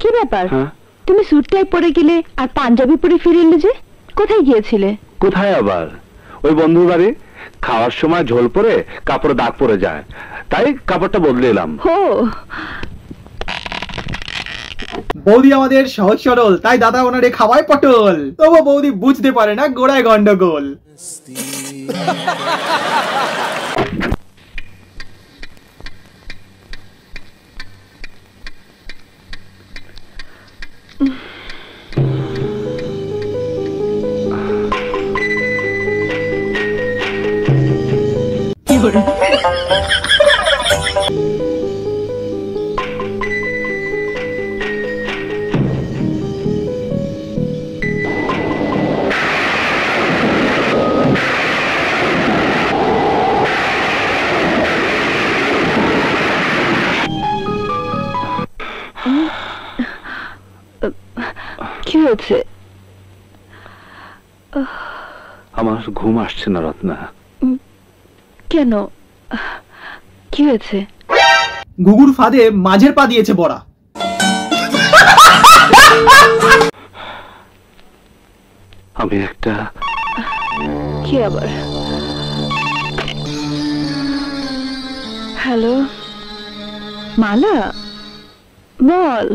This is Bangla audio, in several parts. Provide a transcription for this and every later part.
কি ব্যাপার? তুমি স্যুট টাই পরে গেলে আর পাঞ্জাবি পরে ফিরে এলে যে, কোথায় গিয়েছিলে? কোথায় আবার, ওই বন্ধুর বাড়ি। খাওয়ার সময় ঝোল পরে কাপড়ে দাগ পড়ে যায়, তাই কাপড়টা বদলে এলাম। ও বৌদি আমাদের সহজ সরল, তাই দাদা ওনারে খাওয়ায় পটল। তবু বৌদি বুঝতে পারে না গোড়ায় গন্ডগোল। কি করে কি হয়েছে? আমার ঘুম আসছে না রত্না। কেন, কি হয়েছে? গুগুর ফাঁদে মাঝের পা দিয়েছে বড়া। আমি একটা কি আবার? হ্যালো মালা, বল।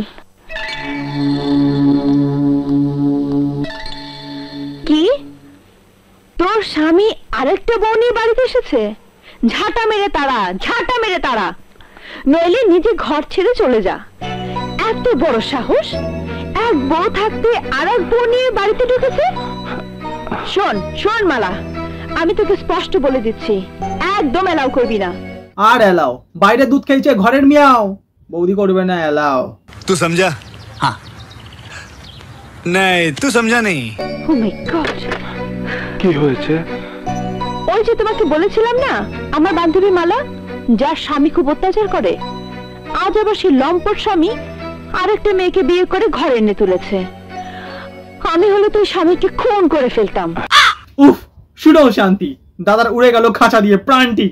কি, তোর স্বামী আরেকটা বউ নিয়ে বাড়িতে এসেছে? ঝাঁটা মেরে তারা, ঝাঁটা মেরে তারা, নইলে নিজে ঘর ছেড়ে চলে যা। এত বড় সাহস, এক বউ থাকতে আর এক বউ নিয়ে বাড়িতে ঢুকেছে। শোন শোন মালা, আমি তোকে স্পষ্ট বলে দিচ্ছি, একদম এলাও করবি না। আর এলাও, বাইরে দুধ খেয়েছে ঘরের মিয়াও, বৌদি করবে না এলাও। तू समझा? हाँ नहीं तू समझा नहीं। ও মাই গড, কি হয়েছে? ওই যে তোমাকে বলেছিলাম না, আমার বান্ধবী মালা, যার স্বামী খুব অত্যাচার করে, আজ আবার সেই লম্পট স্বামী আরেকটা মেয়েকে বিয়ে করে ঘরে এনে তুলেছে। আমি হলে তো স্বামীকে খুন করে ফেলতাম। উফ, শুনেও শান্তি, দাদার উড়ে গেল খাঁচা দিয়ে প্রাণটি।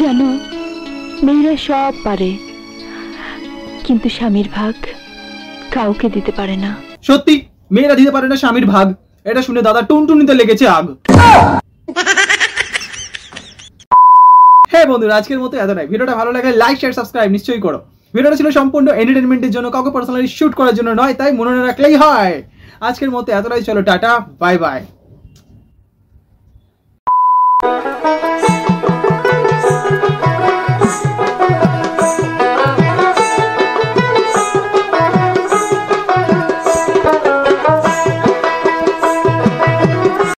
জানো, মেয়েরা সব পারে, কিন্তু স্বামীর ভাগ কাউকে দিতে পারে না। সত্যি, মেয়েরা দিতে পারে না স্বামীর ভাগ। এটা শুনে দাদা টুনটুনিতে লেগেছে আগ। হ্যাঁ বন্ধুরা, আজকের মতো এতটাই। ভিডিওটা ভালো লাগে লাইক শেয়ার সাবস্ক্রাইব নিশ্চয়ই করো। ভিডিওটা ছিল সম্পূর্ণ এন্টারটেইনমেন্টের জন্য, কাউকে পার্সোনালি শুট করার জন্য নয়, তাই মনে রাখলেই হয়। আজকের মতো এতটাই, চলো টাটা, বাই বাই।